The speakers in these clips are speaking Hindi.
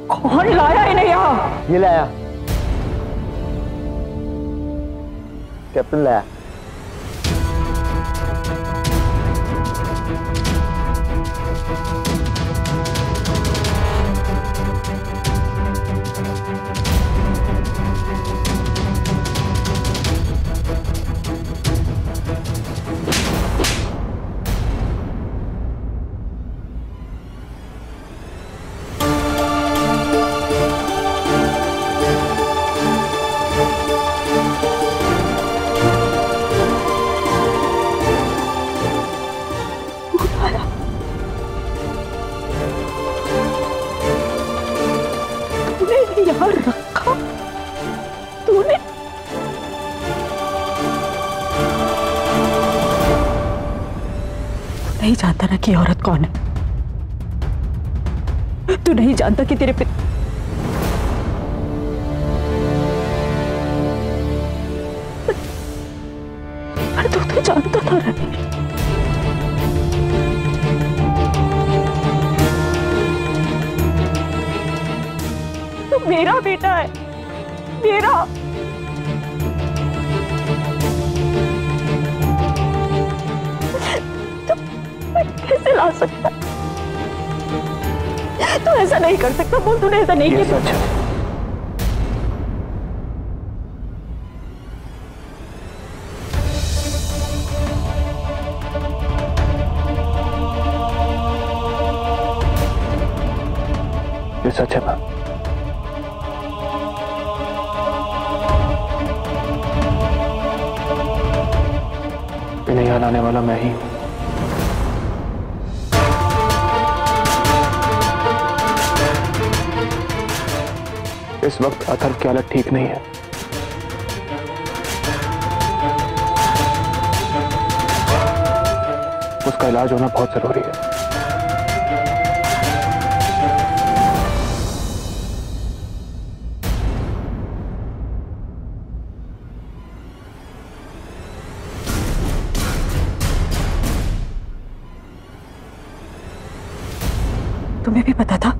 कौन लाया इन्हें यहाँ? ये लाया, कैप्टन लाया। यहाँ रखा तूने? तू नहीं जानता ना कि औरत कौन है? तू नहीं जानता कि तेरे पिता तू तो जानता था रवि। मेरा बेटा है, मेरा। तो मैं कैसे ला सकता? तू ऐसा नहीं कर सकता। बोल, तूने ऐसा नहीं किया। सच है। ये सच है मां। इन्हें यहाँ लाने वाला मैं ही हूं। इस वक्त अथर्व की हालत ठीक नहीं है। उसका इलाज होना बहुत जरूरी है। तुम्हें भी पता था?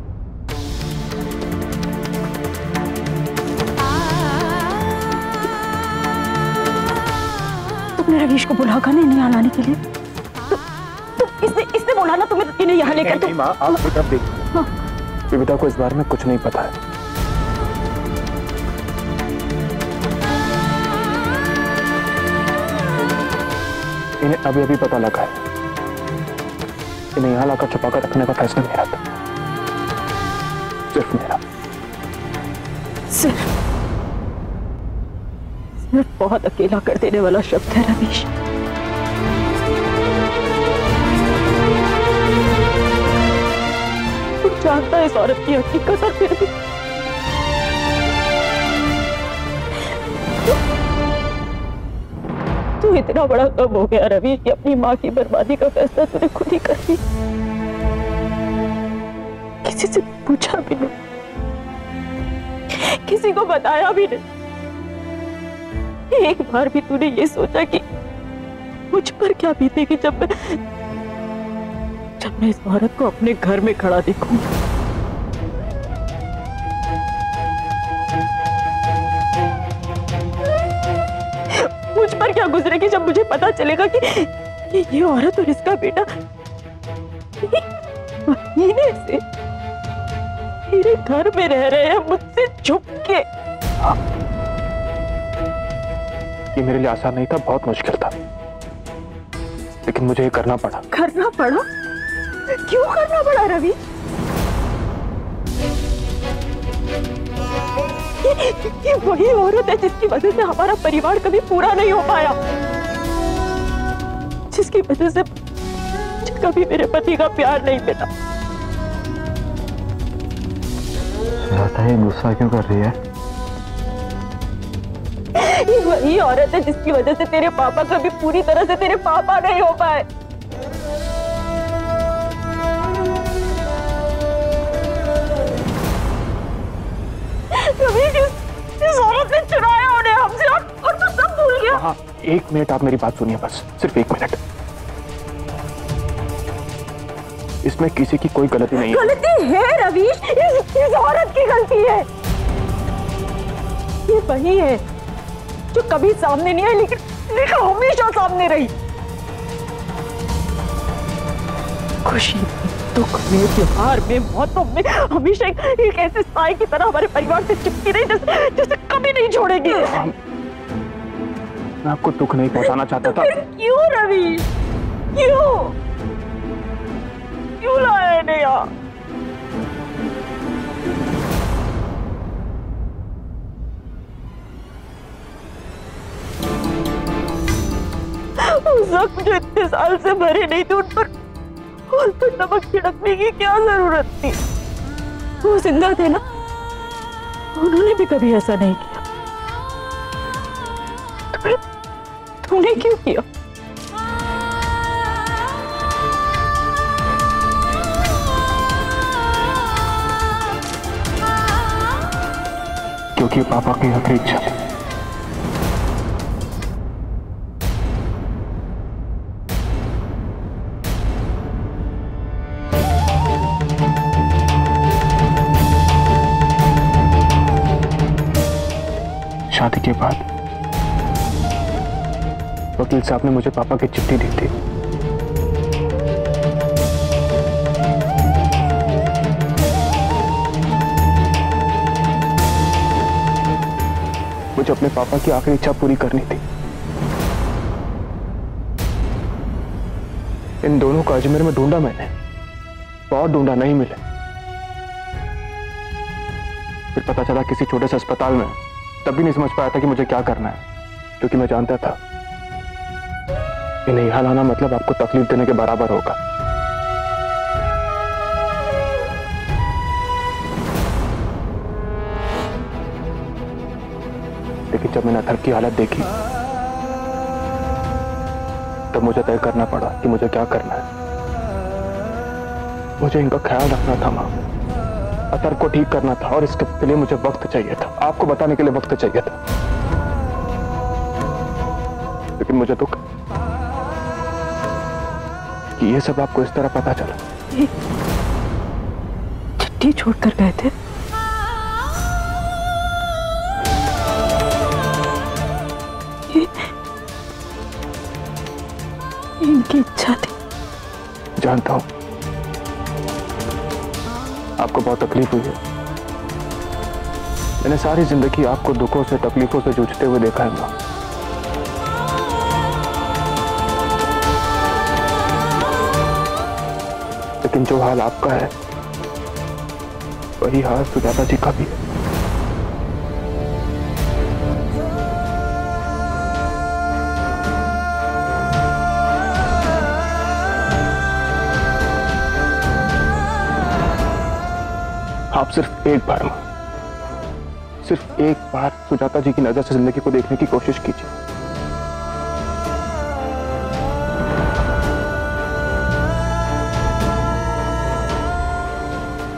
तुमने रवीश को बुला कर नहीं यहाँ लाने के लिए? इसने बोला ना तुम्हें इन्हें यहाँ लेकर? नहीं माँ, आप बेटा देखिए। बेटा को इस बारे में कुछ नहीं पता है। इन्हें अभी अभी पता लगा है। इन्हें यहाँ लाकर छुपाकर रखने का फैसला मेरा था, सिर्फ मेरा। सिर्फ बहुत अकेला कर देने वाला शब्द है रवीश। तू जानता है इस औरत की हकीकत, और फिर भी तू इतना बड़ा कब हो गया रवीश कि अपनी माँ की बर्बादी का फैसला तूने खुद ही कर लिया। किसी से पूछा भी नहीं, किसी को बताया भी नहीं। एक बार भी तूने ये सोचा कि मुझ पर क्या बीतेगी जब मैं इस औरत को अपने घर में खड़ा देखूंगी? मुझ पर क्या गुजरेगी जब मुझे पता चलेगा कि ये औरत और इसका बेटा महीने से मेरे घर में रह रहे हैं, मुझसे छुप के। ये मेरे लिए आसान नहीं था, बहुत मुश्किल था, लेकिन मुझे ये करना पड़ा। करना पड़ा? क्यों करना पड़ा रवि? ये वही औरत है जिसकी वजह से हमारा परिवार कभी पूरा नहीं हो पाया, जिसकी वजह से कभी मेरे पति का प्यार नहीं मिला। ये गुस्सा क्यों कर रही है? ये वही औरत है जिसकी वजह से तेरे पापा कभी पूरी तरह से तेरे पापा नहीं हो पाए। इस औरत ने चुराया उन्हें हमसे, और तो सब भूल गया। हाँ, 1 मिनट आप मेरी बात सुनिए, बस सिर्फ 1 मिनट। इसमें किसी की कोई गलती नहीं है। गलती है रवीश, इस इस औरत की गलती है। ये वही है जो कभी सामने नहीं आई, लेकिन हमेशा सामने रही। खुशी में, दुख में, त्योहार में, मौतों में हमेशा एक ऐसे साए की तरह हमारे परिवार से चिपकी रही जैसे कभी नहीं छोड़ेगी। मैं आपको दुख नहीं पहुंचाना चाहता था। क्यों रवि, क्यों लाया इन्हें यहाँ? उस वक्त मुझे इतने साल से भरे नहीं थे, उन पर नमक छिड़कने की क्या जरूरत थी? वो जिंदा थे ना, उन्होंने भी कभी ऐसा नहीं किया। तूने क्यों किया? क्योंकि पापा की आखिरी इच्छा है। शादी के बाद वकील साहब ने मुझे पापा की चिट्ठी दी थी। मुझे अपने पापा की आखिरी इच्छा पूरी करनी थी। इन दोनों को अजमेर में ढूंढा मैंने, बहुत ढूंढा, नहीं मिले। फिर पता चला किसी छोटे से अस्पताल में। तब भी नहीं समझ पाया था कि मुझे क्या करना है, क्योंकि मैं जानता था इन्हें यहाँ लाना मतलब आपको तकलीफ देने के बराबर होगा। लेकिन जब मैंने अथर की हालत देखी तब मुझे तय करना पड़ा कि मुझे क्या करना है। मुझे इनका ख्याल रखना था मां, अतर को ठीक करना था, और इसके लिए मुझे वक्त चाहिए था, आपको बताने के लिए वक्त चाहिए था। लेकिन मुझे दुख कि ये सब आपको इस तरह पता चला। चिट्ठी छोड़कर गए थे। इनकी इच्छा थी। जानता हूं आपको बहुत तकलीफ हुई है। मैंने सारी जिंदगी आपको दुखों से, तकलीफों से जूझते हुए देखा है मां। लेकिन जो हाल आपका है वही हाल सुजाता जी का भी है। आप सिर्फ एक बार मां, सिर्फ एक बार सुजाता जी की नजर से जिंदगी को देखने की कोशिश कीजिए।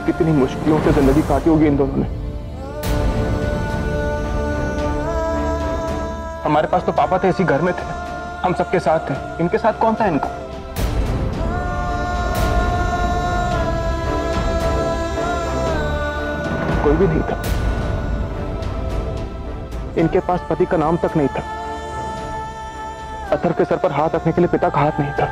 कितनी मुश्किलों से जिंदगी काटी होगी इन दोनों ने। हमारे पास तो पापा थे, इसी घर में थे, हम सबके साथ थे। इनके साथ कौन था इनका? कोई भी नहीं था। इनके पास पति का नाम तक नहीं था। अथर के सर पर हाथ रखने के लिए पिता का हाथ नहीं था।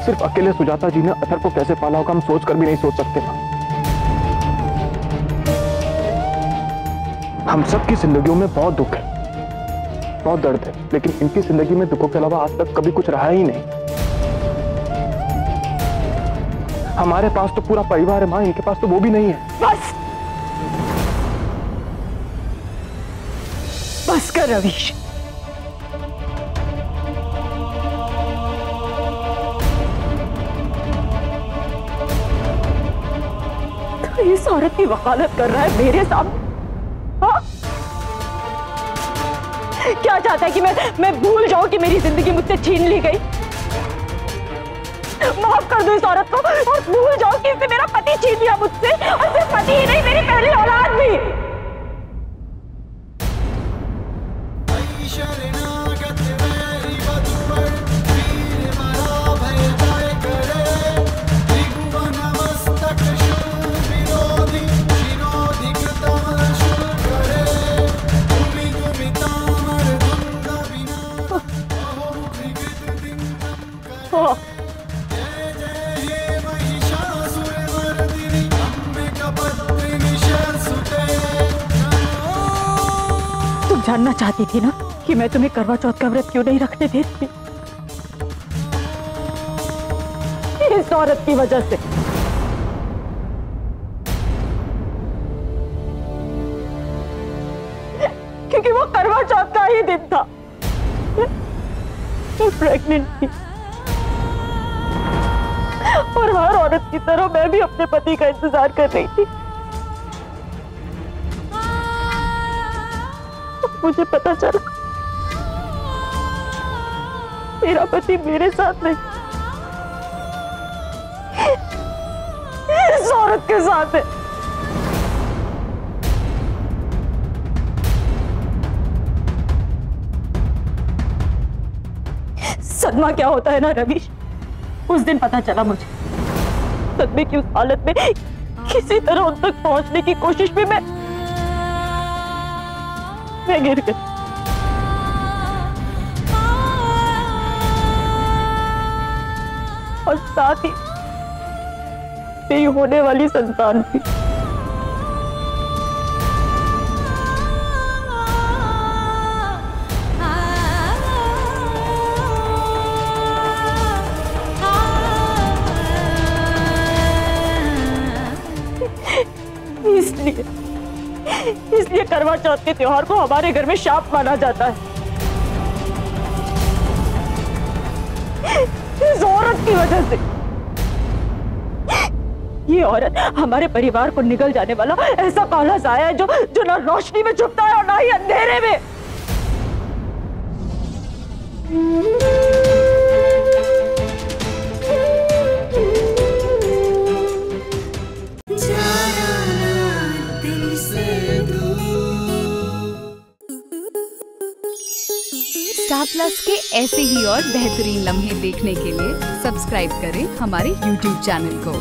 सिर्फ अकेले सुजाता जी ने अथर को कैसे पाला होगा हम सोच कर भी नहीं सोच सकते। हम सबकी जिंदगियों में बहुत दुख है, बहुत दर्द है, लेकिन इनकी जिंदगी में दुखों के अलावा आज तक कभी कुछ रहा ही नहीं। हमारे पास तो पूरा परिवार है मां, इनके पास तो वो भी नहीं है। बस कर रवीश। तो इस औरत की वकालत कर रहा है मेरे सामने। हाँ? क्या चाहता है कि मैं भूल जाऊं कि मेरी जिंदगी मुझसे छीन ली गई? माफ कर दो इस औरत को और भूल जाओ कि इसने मेरा पति छीन लिया मुझसे, और सिर्फ पति ही नहीं, मेरी पहली औलाद भी। शरणागत हाँ। तुम जानना चाहती थी ना कि मैं तुम्हें करवा चौथ का व्रत क्यों नहीं रखने देती? इस औरत की वजह से। क्योंकि वो करवा चौथ का ही दिन था। मैं प्रेग्नेंट थी और हर औरत की तरह मैं भी अपने पति का इंतजार कर रही थी। मुझे पता चला मेरा पति मेरे साथ नहीं, इस औरत के साथ है। सदमा क्या होता है ना रवीश, उस दिन पता चला मुझे। सदमे की उस हालत में किसी तरह उन तक पहुंचने की कोशिश में मैं गिर गई। और साथ ही मेरी होने वाली संतान भी। इसलिए करवा चौथ के त्योहार को हमारे घर में शाप माना जाता है। इस औरत की वजह से। ये औरत हमारे परिवार को निगल जाने वाला ऐसा काला साया है जो ना रोशनी में छुपता है और ना ही अंधेरे में। स्टार प्लस के ऐसे ही और बेहतरीन लम्हे देखने के लिए सब्सक्राइब करें हमारे YouTube चैनल को।